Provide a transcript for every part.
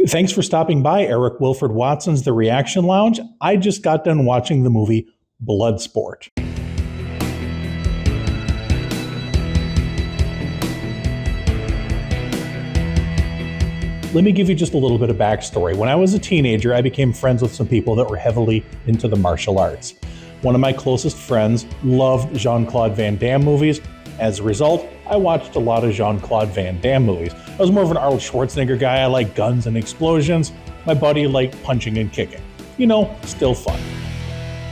Thanks for stopping by, Eric Wilford Watson's The Reaction Lounge. I just got done watching the movie Bloodsport. Let me give you just a little bit of backstory. When I was a teenager, I became friends with some people that were heavily into the martial arts. One of my closest friends loved Jean-Claude Van Damme movies. As a result, I watched a lot of Jean-Claude Van Damme movies. I was more of an Arnold Schwarzenegger guy. I like guns and explosions. My buddy liked punching and kicking. Still fun.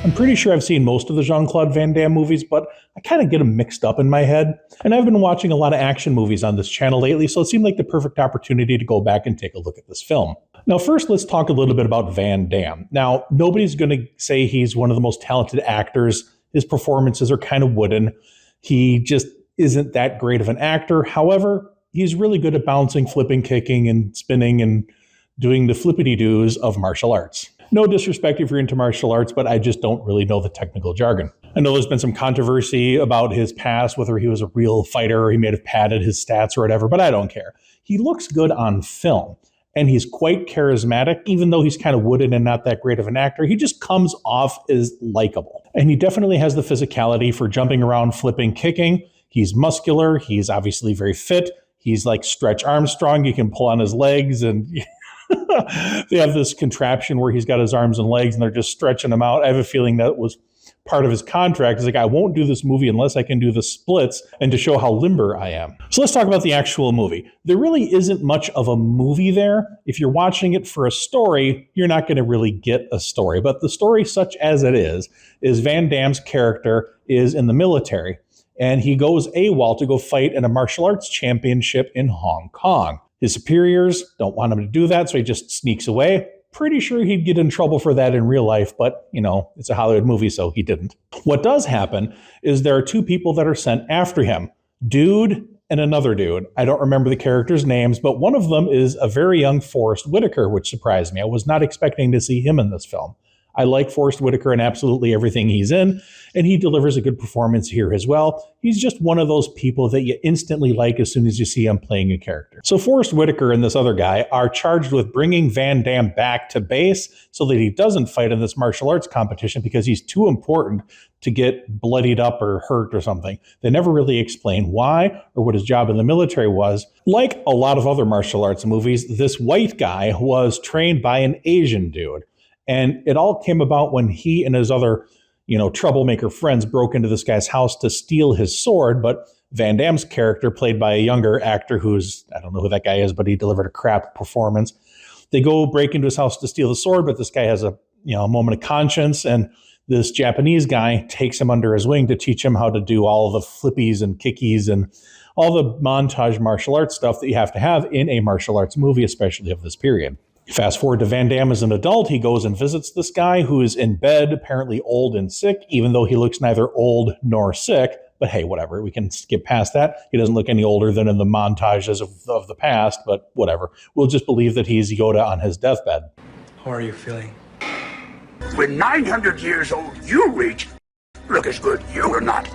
I'm pretty sure I've seen most of the Jean-Claude Van Damme movies, but I kind of get them mixed up in my head. And I've been watching a lot of action movies on this channel lately, so it seemed like the perfect opportunity to go back and take a look at this film. Now, first, let's talk a little bit about Van Damme. Now, nobody's going to say he's one of the most talented actors. His performances are kind of wooden. He just isn't that great of an actor. However, he's really good at bouncing, flipping, kicking, and spinning and doing the flippity-doos of martial arts. No disrespect if you're into martial arts, but I just don't really know the technical jargon. I know there's been some controversy about his past, whether he was a real fighter or he may have padded his stats or whatever, but I don't care. He looks good on film, and he's quite charismatic, even though he's kind of wooden and not that great of an actor. He just comes off as likable. And he definitely has the physicality for jumping around, flipping, kicking. He's muscular. He's obviously very fit. He's like Stretch Armstrong. You can pull on his legs and they have this contraption where he's got his arms and legs and they're just stretching them out. I have a feeling that was part of his contract. He's like, I won't do this movie unless I can do the splits and to show how limber I am. So let's talk about the actual movie. There really isn't much of a movie there. If you're watching it for a story, you're not going to really get a story. But the story, such as it is Van Damme's character is in the military and he goes AWOL to go fight in a martial arts championship in Hong Kong. His superiors don't want him to do that, so he just sneaks away. Pretty sure he'd get in trouble for that in real life, but, it's a Hollywood movie, so he didn't. What does happen is there are two people that are sent after him, dude and another dude. I don't remember the characters' names, but one of them is a very young Forrest Whitaker, which surprised me. I was not expecting to see him in this film. I like Forrest Whitaker in absolutely everything he's in, and he delivers a good performance here as well. He's just one of those people that you instantly like as soon as you see him playing a character. So Forrest Whitaker and this other guy are charged with bringing Van Damme back to base so that he doesn't fight in this martial arts competition because he's too important to get bloodied up or hurt or something. They never really explain why or what his job in the military was. Like a lot of other martial arts movies, this white guy was trained by an Asian dude. And it all came about when he and his other, troublemaker friends broke into this guy's house to steal his sword. But Van Damme's character, played by a younger actor I don't know who that guy is, but he delivered a crap performance. They go break into his house to steal the sword, but this guy has a moment of conscience. And this Japanese guy takes him under his wing to teach him how to do all the flippies and kickies and all the montage martial arts stuff that you have to have in a martial arts movie, especially of this period. Fast forward to Van Damme as an adult, he goes and visits this guy who is in bed, apparently old and sick, even though he looks neither old nor sick. But hey, whatever, we can skip past that. He doesn't look any older than in the montages of the past, but whatever. We'll just believe that he's Yoda on his deathbed. How are you feeling? When 900 years old you reach, look as good you or not.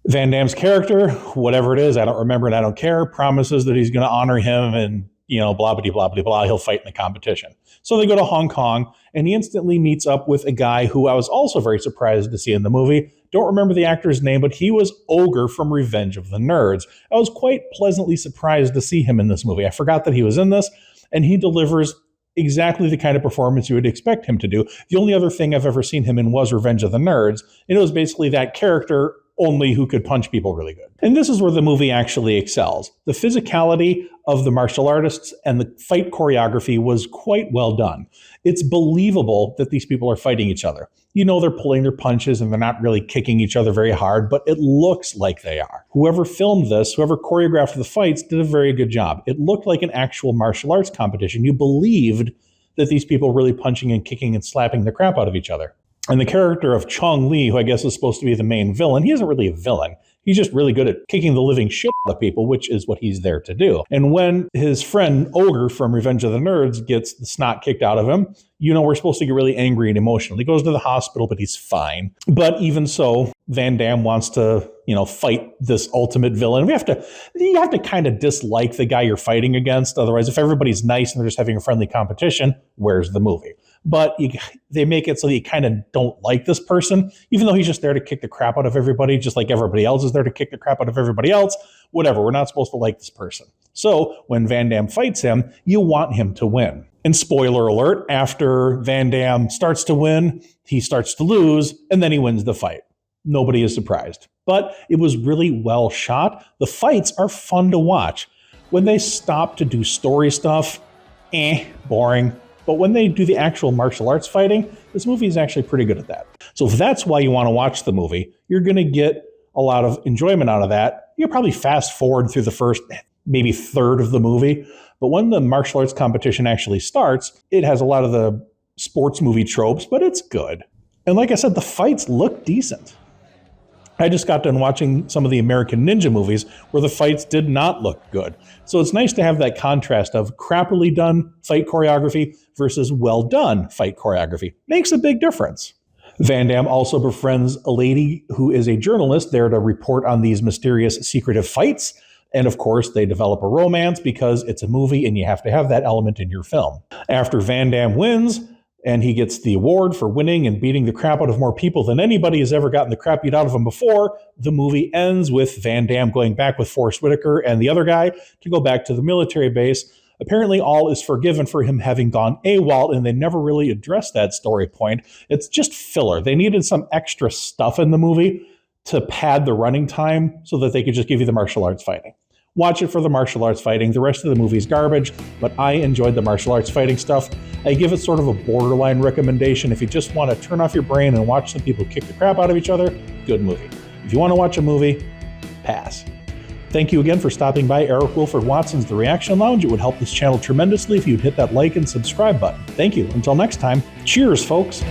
Van Damme's character, whatever it is, I don't remember and I don't care, promises that he's going to honor him and blah, blah, blah, blah, blah, he'll fight in the competition. So they go to Hong Kong, and he instantly meets up with a guy who I was also very surprised to see in the movie. Don't remember the actor's name, but he was Ogre from Revenge of the Nerds. I was quite pleasantly surprised to see him in this movie. I forgot that he was in this, and he delivers exactly the kind of performance you would expect him to do. The only other thing I've ever seen him in was Revenge of the Nerds, and it was basically that character only who could punch people really good. And this is where the movie actually excels. The physicality of the martial artists and the fight choreography was quite well done. It's believable that these people are fighting each other. They're pulling their punches and they're not really kicking each other very hard, but it looks like they are. Whoever filmed this, whoever choreographed the fights, did a very good job. It looked like an actual martial arts competition. You believed that these people were really punching and kicking and slapping the crap out of each other. And the character of Chong Li, who I guess is supposed to be the main villain, he isn't really a villain. He's just really good at kicking the living shit out of people, which is what he's there to do. And when his friend Ogre from Revenge of the Nerds gets the snot kicked out of him, we're supposed to get really angry and emotional. He goes to the hospital, but he's fine. But even so, Van Damme wants to, fight this ultimate villain. You have to kind of dislike the guy you're fighting against. Otherwise, if everybody's nice and they're just having a friendly competition, where's the movie? But they make it so that you kind of don't like this person, even though he's just there to kick the crap out of everybody, just like everybody else is there to kick the crap out of everybody else. Whatever, we're not supposed to like this person. So when Van Damme fights him, you want him to win. And spoiler alert, after Van Damme starts to win, he starts to lose, and then he wins the fight. Nobody is surprised. But it was really well shot. The fights are fun to watch. When they stop to do story stuff, boring. But when they do the actual martial arts fighting, this movie is actually pretty good at that. So if that's why you want to watch the movie, you're going to get a lot of enjoyment out of that. You'll probably fast forward through the first maybe third of the movie. But when the martial arts competition actually starts, it has a lot of the sports movie tropes, but it's good. And like I said, the fights look decent. I just got done watching some of the American Ninja movies where the fights did not look good. So it's nice to have that contrast of crappily done fight choreography versus well done fight choreography. Makes a big difference. Van Damme also befriends a lady who is a journalist there to report on these mysterious secretive fights. And of course, they develop a romance because it's a movie and you have to have that element in your film. After Van Damme wins, and he gets the award for winning and beating the crap out of more people than anybody has ever gotten the crap beat out of him before, the movie ends with Van Damme going back with Forrest Whitaker and the other guy to go back to the military base. Apparently all is forgiven for him having gone AWOL, and they never really addressed that story point. It's just filler. They needed some extra stuff in the movie to pad the running time so that they could just give you the martial arts fighting. Watch it for the martial arts fighting. The rest of the movie is garbage, but I enjoyed the martial arts fighting stuff. I give it sort of a borderline recommendation. If you just want to turn off your brain and watch some people kick the crap out of each other, good movie. If you want to watch a movie, pass. Thank you again for stopping by Eric Wilford Watson's The Reaction Lounge. It would help this channel tremendously if you'd hit that like and subscribe button. Thank you. Until next time, cheers, folks.